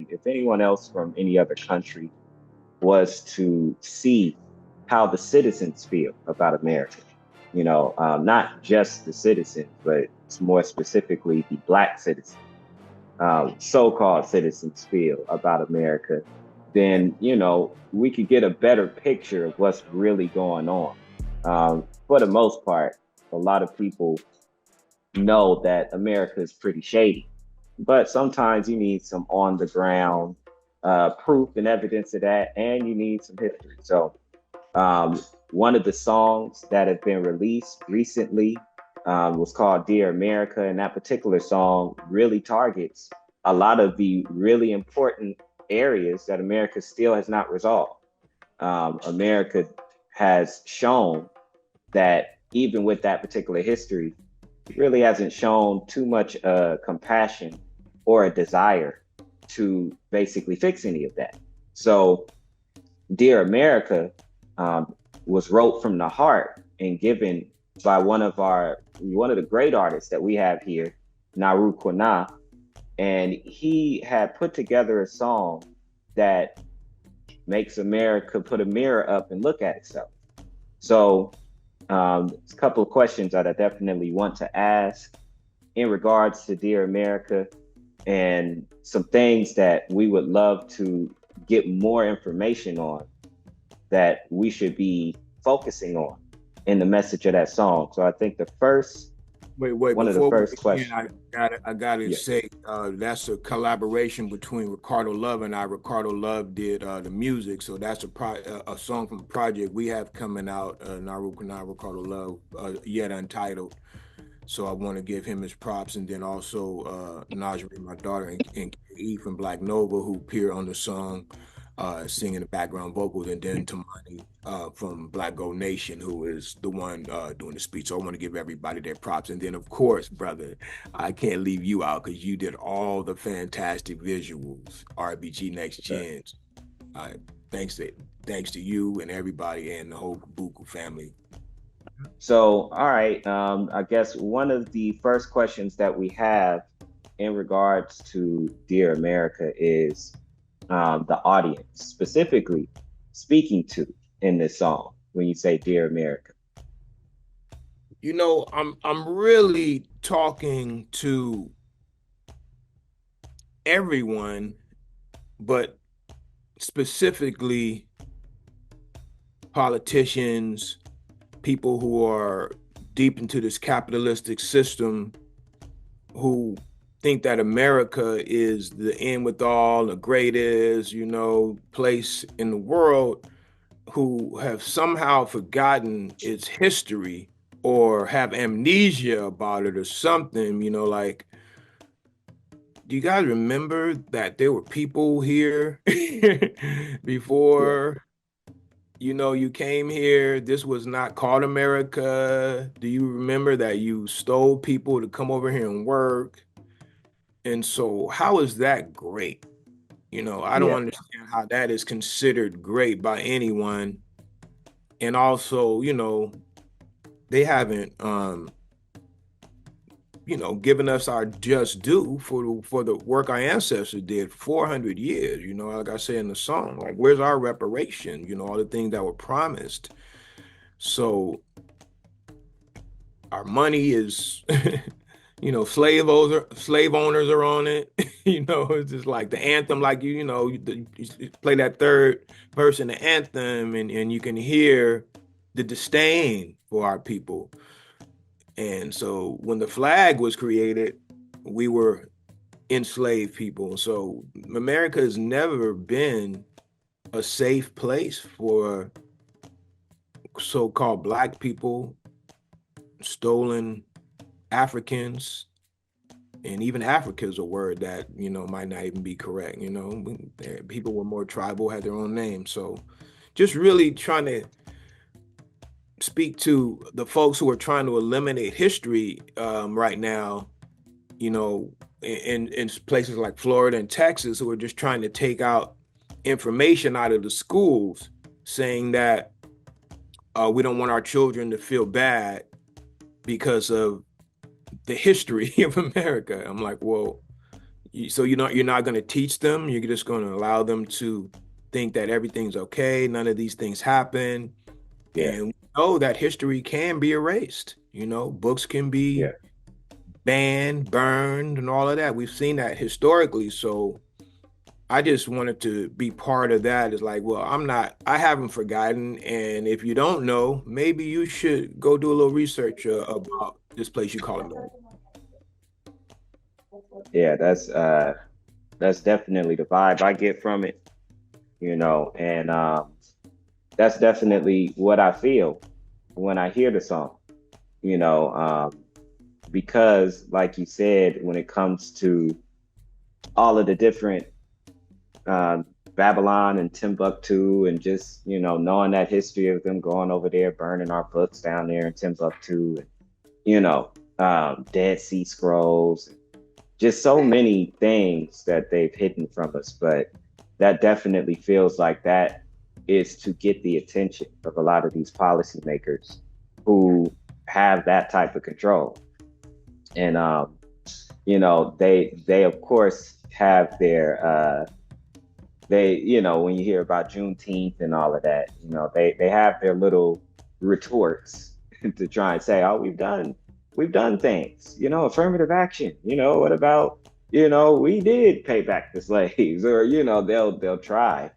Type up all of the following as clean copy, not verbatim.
if anyone else from any other country was to see how the citizens feel about America, not just the citizens, but more specifically the Black citizens, so-called citizens feel about America, then, we could get a better picture of what's really going on. For the most part, a lot of people know that America is pretty shady, but sometimes you need some on the ground proof and evidence of that, and you need some history. So, one of the songs that have been released recently was called Dear America, and that particular song really targets a lot of the really important areas that America still has not resolved. America has shown that even with that particular history, it really hasn't shown too much compassion or a desire to basically fix any of that. So, Dear America was wrote from the heart and given by one of the great artists that we have here, Naru Kwina, and he had put together a song that makes America put a mirror up and look at itself. So, a couple of questions that I definitely want to ask in regards to Dear America, and some things that we would love to get more information on that we should be focusing on in the message of that song. So I think Wait, one of the before we first begin, questions, I gotta yeah, say that's a collaboration between Ricardo Love and I. Ricardo Love did the music, so that's a song from a project we have coming out. Naru Kwina, Ricardo Love, yet untitled. So I want to give him his props, and then also Najee, my daughter, and E from Black Nova, who appear on the song, singing the background vocals, and then Tamani from Black Gold Nation, who is the one doing the speech. So I want to give everybody their props, and then of course, brother, I can't leave you out because you did all the fantastic visuals, RBG Next sir. Gens. Uh, thanks to thanks to you and everybody and the whole Buku family. So, all right, I guess one of the first questions that we have in regards to Dear America is the audience, specifically speaking to in this song when you say Dear America. I'm really talking to everyone, but specifically politicians, people who are deep into this capitalistic system, who think that America is the end with all, the greatest, place in the world, who have somehow forgotten its history or have amnesia about it or something, like, do you guys remember that there were people here Yeah. before, you came here? This was not called America. Do you remember that you stole people to come over here and work? And so, how is that great? I don't Yeah. understand how that is considered great by anyone. And also, they haven't giving us our just due for the work our ancestors did 400 years, like I say in the song. Like, where's our reparation? All the things that were promised. So our money is slave owners are on it. It's just like the anthem, like you play that third verse in the anthem, and you can hear the disdain for our people. And so when the flag was created, we were enslaved people. So America has never been a safe place for so-called Black people, stolen Africans, and even Africa is a word that, might not even be correct. People were more tribal, had their own name. So just really trying to speak to the folks who are trying to eliminate history right now, in places like Florida and Texas, who are just trying to take out information out of the schools, saying that we don't want our children to feel bad because of the history of America. I'm like, well, So you're not going to teach them. You're just going to allow them to think that everything's okay. None of these things happen, Yeah, and we know that history can be erased. Books can be yeah, banned, burned, and all of that. We've seen that historically. So I just wanted to be part of that. It's like, well, I haven't forgotten. And if you don't know, maybe you should go do a little research about this place you call America. yeah. That's definitely the vibe I get from it, and that's definitely what I feel when I hear the song, you know, because like you said, when it comes to all of the different uh, Babylon and Timbuktu, and just knowing that history of them going over there, burning our books down there in Timbuktu, and Dead Sea Scrolls, just so many things that they've hidden from us. But that definitely feels like that is to get the attention of a lot of these policymakers who have that type of control. And they of course have their when you hear about Juneteenth and all of that, they have their little retorts to try and say, oh, we've done things, affirmative action, what about, we did pay back the slaves, or, they'll try.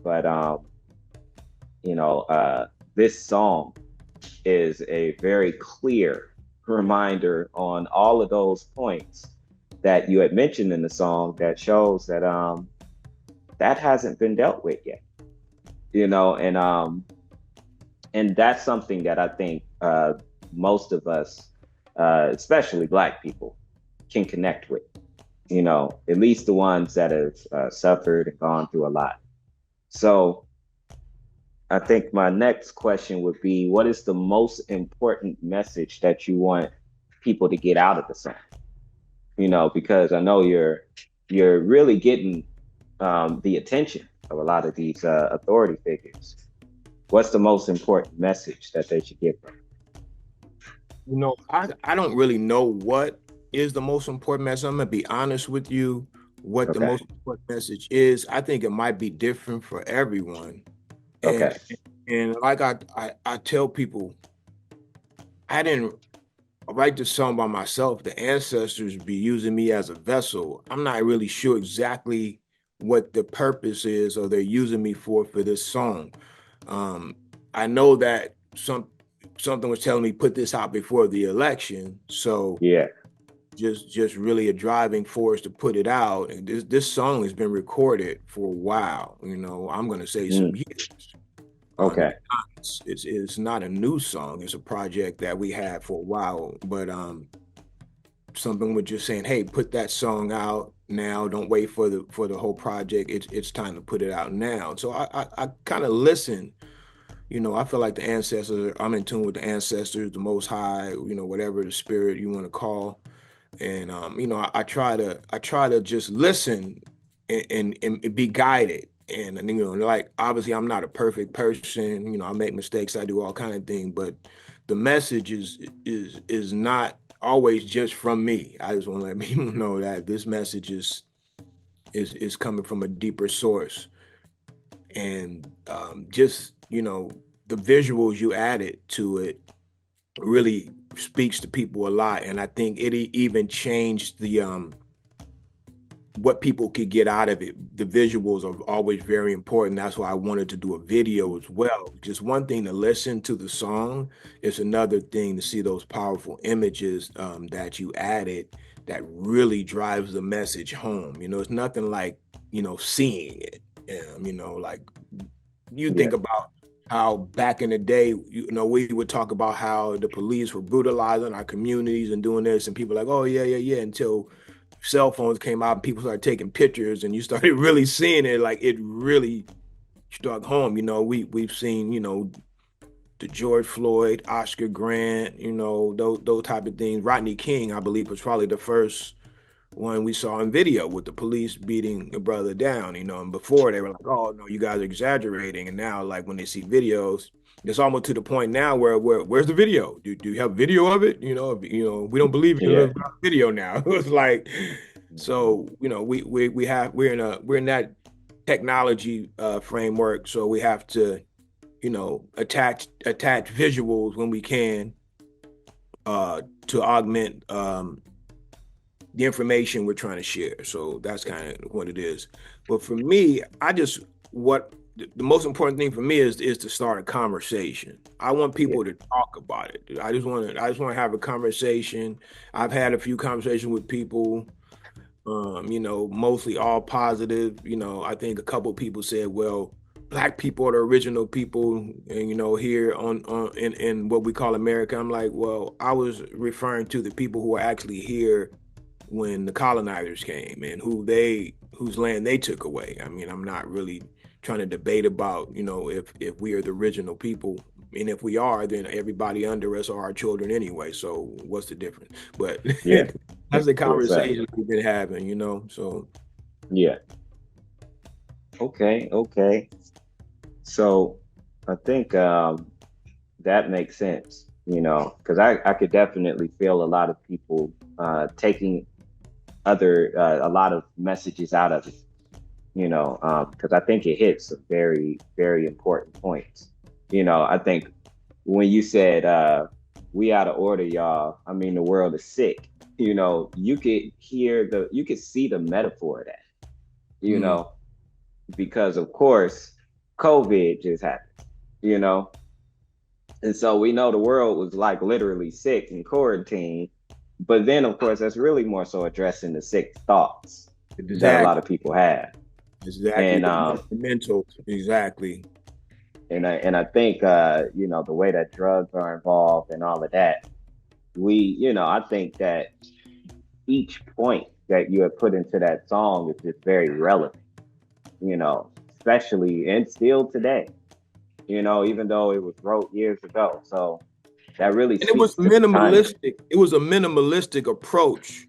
But this song is a very clear reminder on all of those points that you had mentioned in the song, that shows that that hasn't been dealt with yet, and that's something that I think most of us, especially Black people, can connect with, at least the ones that have suffered and gone through a lot. So I think my next question would be, what is the most important message that you want people to get out of the song? Because I know you're really getting the attention of a lot of these authority figures. What's the most important message that they should give them? I don't really know what is the most important message. I'm gonna be honest with you. What the Okay. most important message is, I think it might be different for everyone. Okay. And like I tell people, I didn't write this song by myself. The ancestors be using me as a vessel. I'm not really sure exactly what the purpose is or they're using me for this song. Um, I know that something was telling me put this out before the election, so Yeah. just really a driving force to put it out. And this song has been recorded for a while. I'm gonna say some Mm. years. To Okay. be honest, it's not a new song. It's a project that we had for a while, but something with just saying, hey, put that song out now. Don't wait for the whole project. It's time to put it out now. So I kind of listen. I feel like the ancestors. I'm in tune with the ancestors, the Most High. Whatever the spirit you want to call. And I try to just listen and be guided. And like obviously I'm not a perfect person. I make mistakes. I do all kind of things, but the message is not always just from me. I just want to let people know that this message is coming from a deeper source. And just the visuals you added to it really speaks to people a lot. And I think it even changed the what people could get out of it. The visuals are always very important. That's why I wanted to do a video as well. Just one thing to listen to the song, it's another thing to see those powerful images that you added that really drives the message home. It's nothing like seeing it. Like you Yeah. think about how back in the day, we would talk about how the police were brutalizing our communities and doing this, and people like, oh yeah, yeah, yeah, until cell phones came out and people started taking pictures and you started really seeing it, like it really struck home. We've seen, the George Floyd, Oscar Grant, those type of things. Rodney King, I believe, was probably the first one we saw in video with the police beating a brother down, and before they were like, oh no, you guys are exaggerating. And now like when they see videos, it's almost to the point now where's the video? Do you have video of it? We don't believe you Yeah. live video now. It's like So, we're in that technology framework. So we have to, attach visuals when we can to augment the information we're trying to share. So that's kind of what it is. But for me, what the most important thing for me is to start a conversation. I want Yeah. people to talk about it. I just want to have a conversation. I've had a few conversations with people, mostly all positive. I think a couple of people said, well, black people are the original people, and here in what we call America. I'm like, well, I was referring to the people who are actually here when the colonizers came and whose land they took away. I mean, I'm not really trying to debate about, if we are the original people. And if we are, then everybody under us are our children anyway. So what's the difference? But Yeah. that's the Exactly. conversation we've been having. So Yeah. Okay. Okay. So I think that makes sense, because I could definitely feel a lot of people taking a lot of messages out of it, because I think it hits some very, very important points. I think when you said, we out of order, y'all, I mean, the world is sick, you could see the metaphor of that, you mm, know, because of course, COVID just happened, you know, and so we know the world was like literally sick in quarantine. But then, of course, that's really more so addressing the sick thoughts that a lot exactly, of people have. exactly And the mental, exactly. I think the way that drugs are involved and all of that, I think that each point that you have put into that song is just very relevant, especially and still today, even though it was wrote years ago. So that really And it was speaks to the timing. minimalistic. It was a minimalistic approach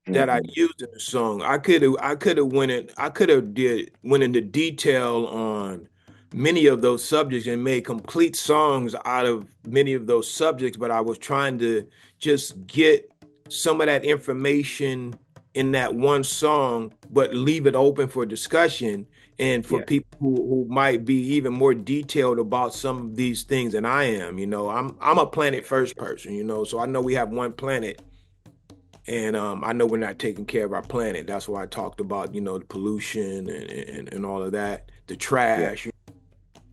that I Hmm. used in the song. I could have went into detail on many of those subjects and made complete songs out of many of those subjects, but I was trying to just get some of that information in that one song, but leave it open for discussion and for Yeah. people who might be even more detailed about some of these things than I am. I'm a planet first person, so I know we have one planet, and I know we're not taking care of our planet. That's why I talked about, the pollution and all of that, the Yeah. trash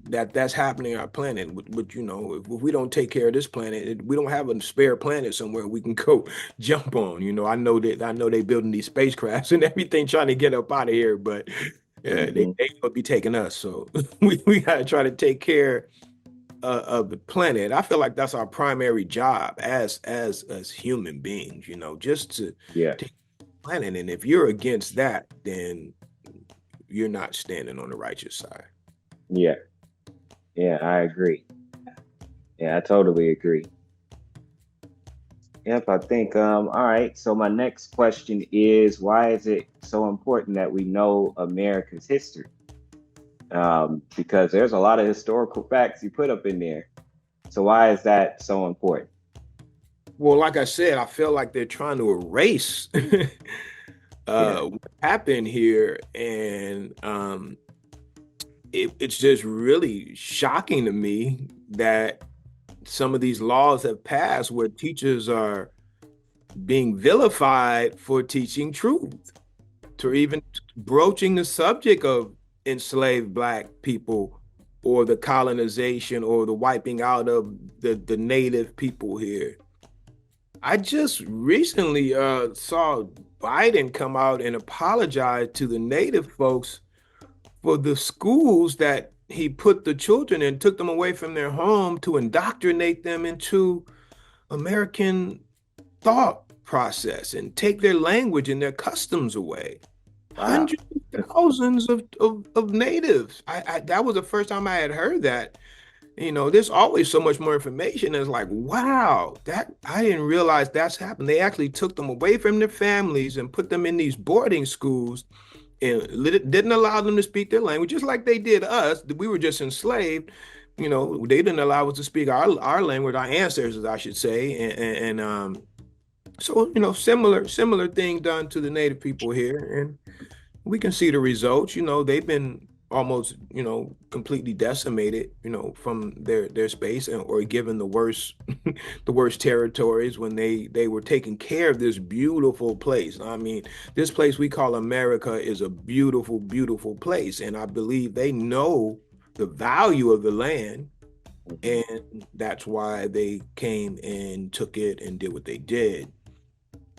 that's happening on our planet. But if we don't take care of this planet, we don't have a spare planet somewhere we can go jump on. I know they building these spacecrafts and everything trying to get up out of here, but Hmm. they will be taking us. So we got to try to take care of the planet. I feel like that's our primary job as human beings, just to Yeah. take the planet. And if you're against that, then you're not standing on the righteous side. Yeah. Yeah. I agree. Yeah, I totally agree. Yep, I think all right. So my next question is, why is it so important that we know America's history? Because there's a lot of historical facts you put up in there. So why is that so important? Well, like I said, I feel like they're trying to erase Yeah. what happened here, and it's just really shocking to me that some of these laws have passed where teachers are being vilified for teaching truth, to even broaching the subject of enslaved black people or the colonization or the wiping out of the native people here. I just recently saw Biden come out and apologize to the native folks for the schools that he put the children in, took them away from their home to indoctrinate them into American thought process and take their language and their customs away. Wow. Hundreds of thousands of natives. That was the first time I had heard that. There's always so much more information. It's like, wow, that I didn't realize that's happened. They actually took them away from their families and put them in these boarding schools and didn't allow them to speak their language, just like they did us. We were just enslaved. They didn't allow us to speak our language, our ancestors, I should say, and So, similar thing done to the native people here, and we can see the results. They've been almost, completely decimated, from their space, or given the worst the worst territories when they were taking care of this beautiful place. I mean, this place we call America is a beautiful, beautiful place, and I believe they know the value of the land, Mhm. and that's why they came and took it and did what they did.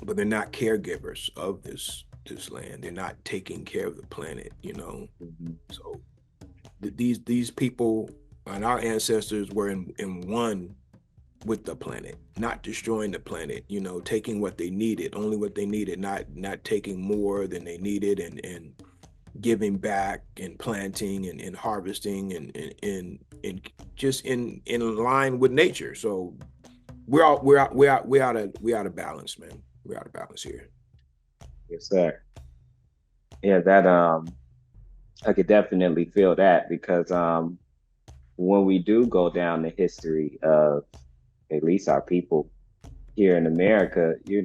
But they're not caregivers of this land. They're not taking care of the planet. Mhm. So these people and our ancestors were in one with the planet, not destroying the planet, taking what they needed, only what they needed, not taking more than they needed, and giving back and planting and harvesting and just in line with nature. So we out of balance, man. We're out of balance here. Yes, sir. Yeah, that I could definitely feel that because when we do go down the history of at least our people here in America, you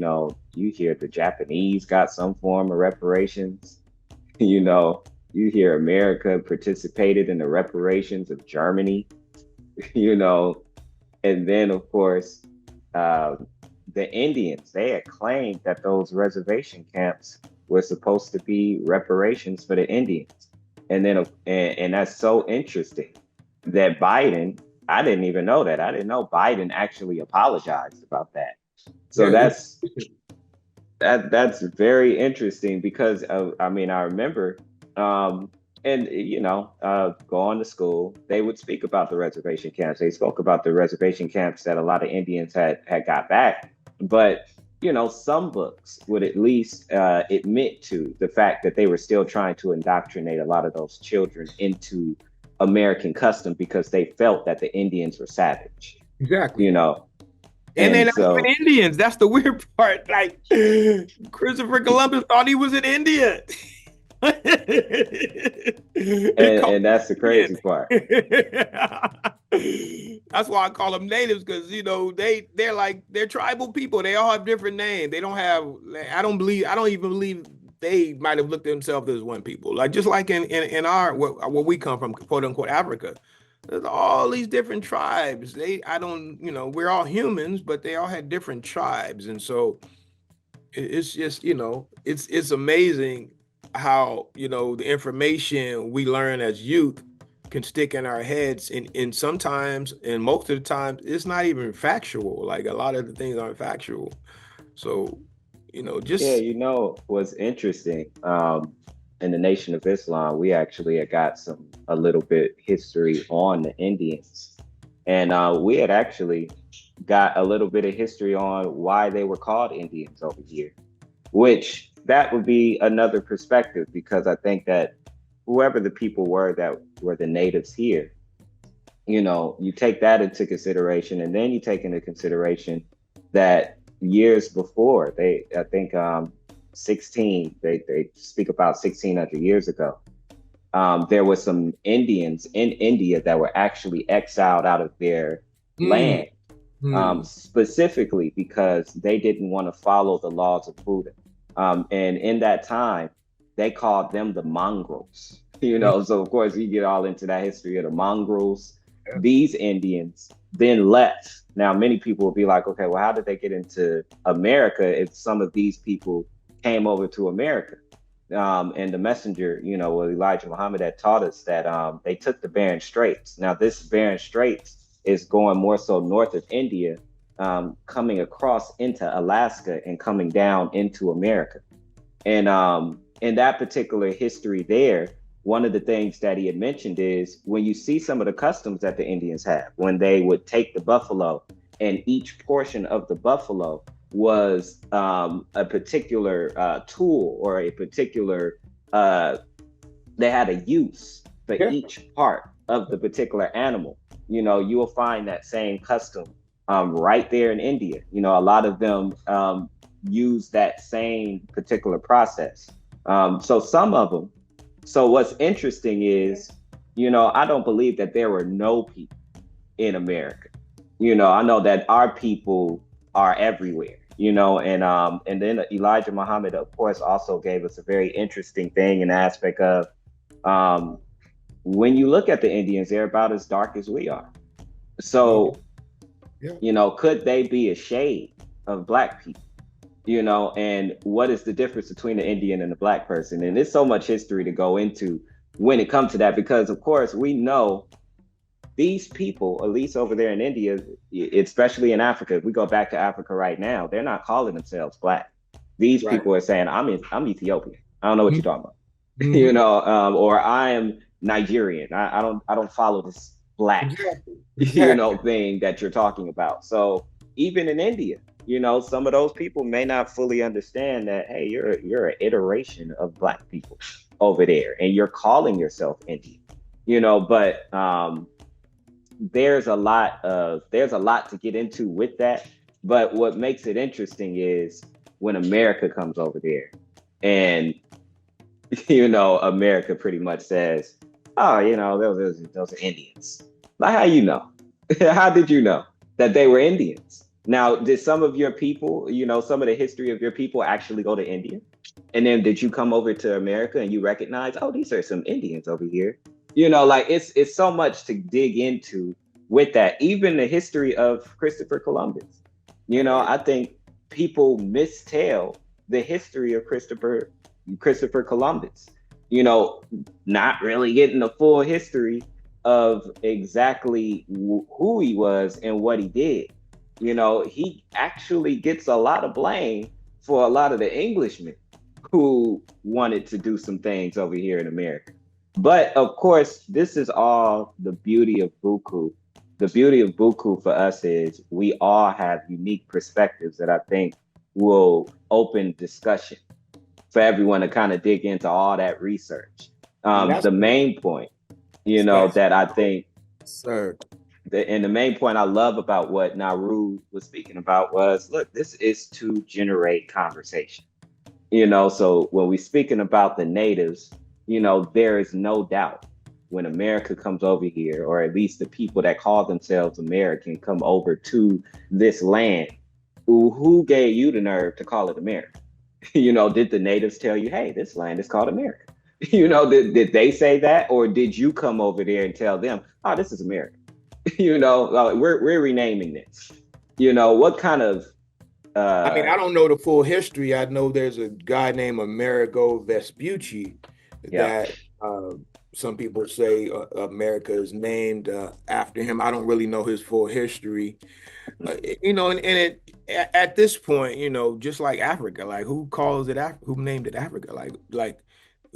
hear the Japanese got some form of reparations. you know, you hear America participated in the reparations of Germany, you know, and then of course, um, the Indians, they had claimed that those reservation camps were supposed to be reparations for the Indians. And then, and that's so interesting that Biden, I didn't even know that. I didn't know Biden actually apologized about that. So Yeah, that's very interesting because I mean, I remember, um, and going to school, they would speak about the reservation camps. They spoke about the reservation camps that a lot of Indians had got back, but some books would at least admit to the fact that they were still trying to indoctrinate a lot of those children into American custom because they felt that the Indians were savage, you exactly. know, And they're and not even so Indians. That's the weird part. Like Christopher Columbus thought he was in India. He called and that's the them crazy part. Indian. That's why I call them natives, because they're tribal people. They all have different names. They don't have. I don't even believe they might have looked at themselves as one people. Like just like in our where we come from, quote unquote Africa. There's all these different tribes. I don't, we're all humans, but they all had different tribes. And so it's just, it's amazing how, the information we learn as youth can stick in our heads. And sometimes, and most of the time, it's not even factual. Like a lot of the things aren't factual. So, Yeah, just what's interesting, in the Nation of Islam, we actually had got a little bit history on the Indians. And we had actually got a little bit of history on why they were called Indians over here, which that would be another perspective because I think that whoever the people were that were the natives here, you take that into consideration, and then you take into consideration that years before, I think 16, they speak about 1600 years ago, there was some Indians in India that were actually exiled out of their mm, land, mm, specifically because they didn't want to follow the laws of Buddha. And in that time, they called them the mongrels. mm, So of course you get all into that history of the mongrels. yeah, These Indians then left. Now, many people will be like, okay, well, how did they get into America if some of these people came over to America? And the messenger, Elijah Muhammad had taught us that they took the Bering Straits. Now, this Bering Straits is going more so north of India, coming across into Alaska and coming down into America. And in that particular history there, one of the things that he had mentioned is when you see some of the customs that the Indians have, when they would take the buffalo, and each portion of the buffalo was a particular tool or a particular, uh, they had a use for yeah. each part of the particular animal. You will find that same custom right there in India. A lot of them use that same particular process. So some of them. So what's interesting is, I don't believe that there were no people in America. I know that our people are everywhere. And then Elijah Muhammad, of course, also gave us a very interesting thing in the aspect of um, when you look at the Indians, they're about as dark as we are. Yeah. So, Yeah. could they be a shade of black people? And what is the difference between the Indian and the black person? And there's so much history to go into when it comes to that, because of course we know these people, at least over there in India, especially in Africa, if we go back to Africa right now, they're not calling themselves black. These Right. people are saying, I'm Ethiopian. I don't know what you're talking about. Mm-hmm. Or I am Nigerian. I don't follow this black, Exactly. Exactly. thing that you're talking about. So even in India, some of those people may not fully understand that, hey, you're an iteration of black people over there, and you're calling yourself Indian. But there's a lot to get into with that. But what makes it interesting is when America comes over there, and America pretty much says, "Oh, those are Indians." Like, how you know? How did you know that they were Indians? Now, did some of your people, some of the history of your people actually go to India? And then did you come over to America and you recognize, oh, these are some Indians over here? Like it's so much to dig into with that. Even the history of Christopher Columbus. Right. I think people mistell the history of Christopher Columbus. You know, Not really getting the full history of exactly who he was and what he did. He actually gets a lot of blame for a lot of the Englishmen who wanted to do some things over here in America. But of course, this is all the beauty of Buku. The beauty of Buku for us is we all have unique perspectives that I think will open discussion for everyone to kind of dig into all that research. And that's The main point, that's that I think sir. and the main point I love about what Naru was speaking about was, look, this is to generate conversation. So when we're speaking about the natives, there is no doubt when America comes over here, or at least the people that call themselves American come over to this land, who gave you the nerve to call it America? Did the natives tell you, hey, this land is called America? Did they say that? Or did you come over there and tell them, oh, this is America? We're renaming this. What kind of I mean, uh I don't know the full history. I know there's a guy named Amerigo Vespucci yeah. that some people say America is named after him. I don't really know his full history. And at this point, just like Africa, like who calls it who named it Africa? Like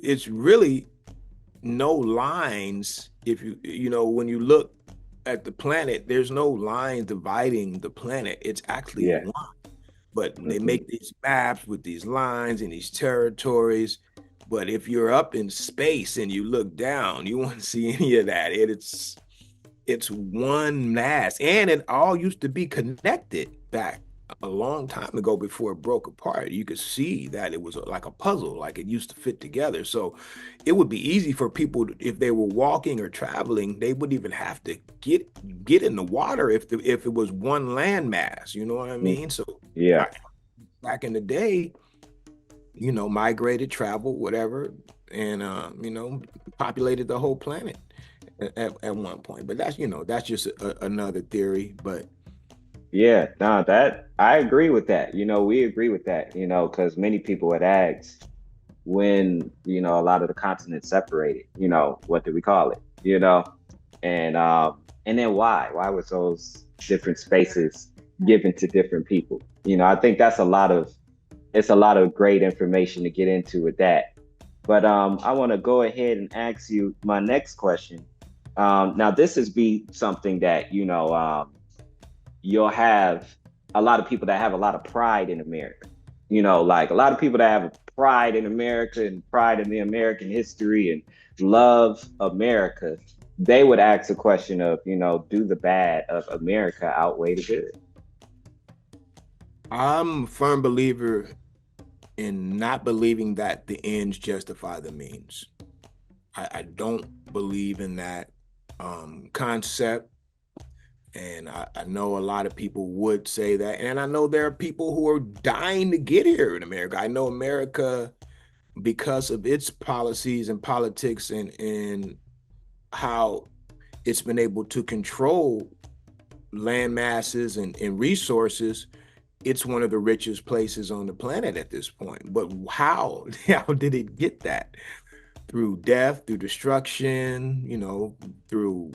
it's really no lines. If when you look at the planet, there's no lines dividing the planet. It's actually Yeah. one. But they Hmm. make these maps with these lines and these territories. But if you're up in space and you look down, you won't see any of that. It's one mass, and it all used to be connected back a long time ago before it broke apart. You could see that it was like a puzzle, like it used to fit together. So it would be easy for people if they were walking or traveling, they wouldn't even have to get in the water if it was one landmass. You know what I mean? So Yeah. I, back in the day, migrated, traveled, whatever, and populated the whole planet at one point. But that's just another theory. But Yeah. No, that I agree with that. We agree with that, because many people would ask when, a lot of the continents separated, what do we call it? And then why? Why was those different spaces given to different people? I think it's a lot of great information to get into with that. But I want to go ahead and ask you my next question. Now, this is be something that you'll have a lot of people that have a lot of pride in America. Like a lot of people that have pride in America and pride in the American history and love America. They would ask a question of, do the bad of America outweigh the good? I'm a firm believer in not believing that the ends justify the means. I don't believe in that concept. And I know a lot of people would say that. And I know there are people who are dying to get here in America. I know America, because of its policies and politics and how it's been able to control land masses and resources, it's one of the richest places on the planet at this point. But how? How did it get that? Through death, through destruction, through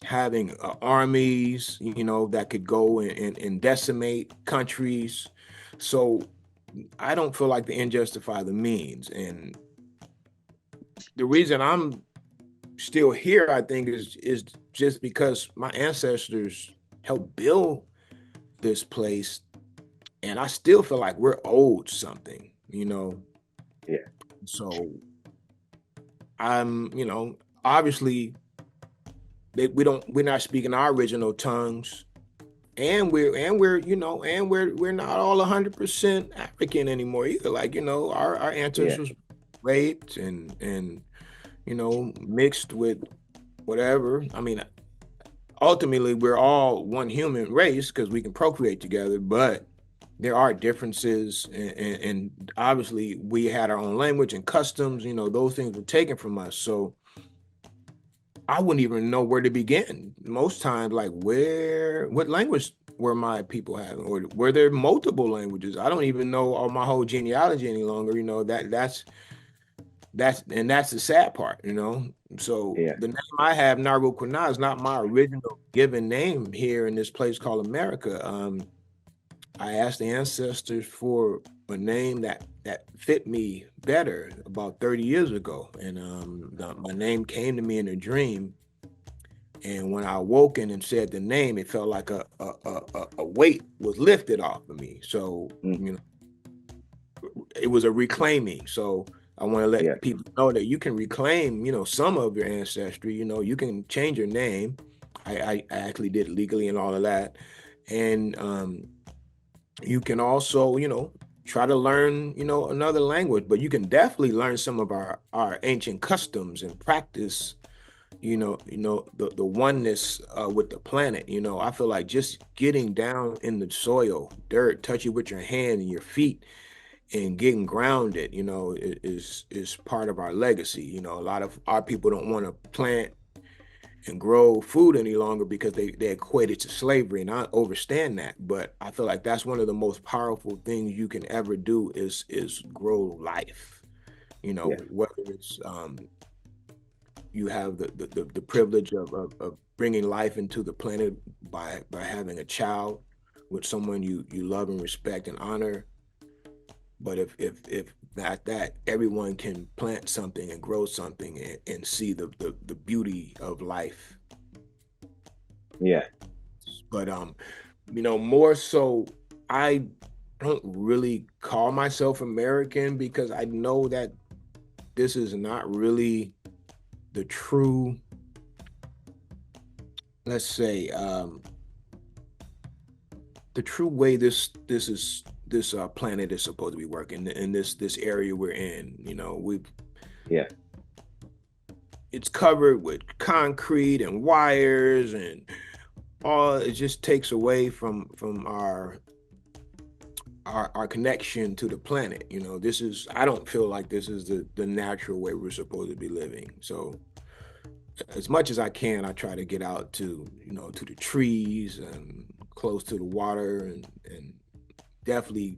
having armies, that could go and decimate countries. So I don't feel like the end justify the means. And the reason I'm still here, I think, is just because my ancestors helped build this place, and I still feel like we're owed something. Yeah. So I'm, obviously we're not speaking our original tongues, and we're not all 100% African anymore either. Like, our Yeah. ancestors raped and mixed with whatever. I mean, ultimately we're all one human race because we can procreate together, but there are differences, and obviously we had our own language and customs. Those things were taken from us. So I wouldn't even know where to begin most times. Like, what language were my people having, or were there multiple languages? I don't even know all my whole genealogy any longer. That's the sad part. So Yeah. the name I have, Naru Kwina, is not my original given name here in this place called America. I asked the ancestors for a name that fit me better about 30 years ago, and my name came to me in a dream. And when I awoken and said the name, it felt like a weight was lifted off of me. So Mm. it was a reclaiming. So I want to Yeah. let people know that you can reclaim, some of your ancestry. You can change your name. I actually did legally and all of that. And you can also, try to learn, another language, but you can definitely learn some of our ancient customs and practice, the oneness with the planet. I feel like just getting down in the soil, dirt, touch it with your hand and your feet, and getting grounded, is part of our legacy. A lot of our people don't want to plant and grow food any longer because they equate it to slavery, and I understand that. But I feel like that's one of the most powerful things you can ever do is grow life. Yeah. Whether it's you have the privilege of bringing life into the planet by having a child with someone you love and respect and honor. But if not that, everyone can plant something and grow something and see the beauty of life. Yeah. But more so, I don't really call myself American because I know that this is not really the true, let's say, the true way this planet is supposed to be working in this area we're in. Yeah. It's covered with concrete and wires and all. It just takes away from our connection to the planet. I don't feel like this is the natural way we're supposed to be living. So as much as I can, I try to get out to the trees and close to the water, and definitely,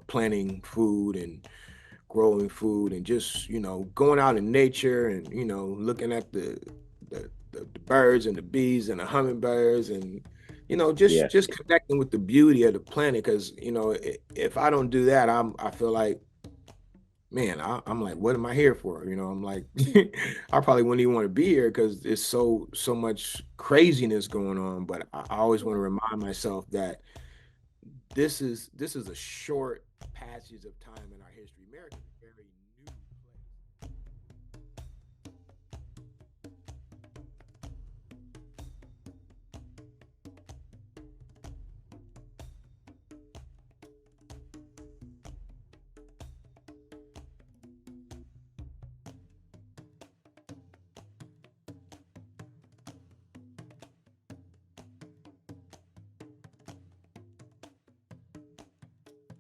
planting food and growing food, and just, going out in nature and, looking at the birds and the bees and the hummingbirds, and, Yeah. just connecting with the beauty of the planet. Because, if I don't do that, I feel like, man, I'm like, what am I here for? I'm like, I probably wouldn't even want to be here because there's so much craziness going on. But I always want to remind myself that this is a short passage of time in our history. America is very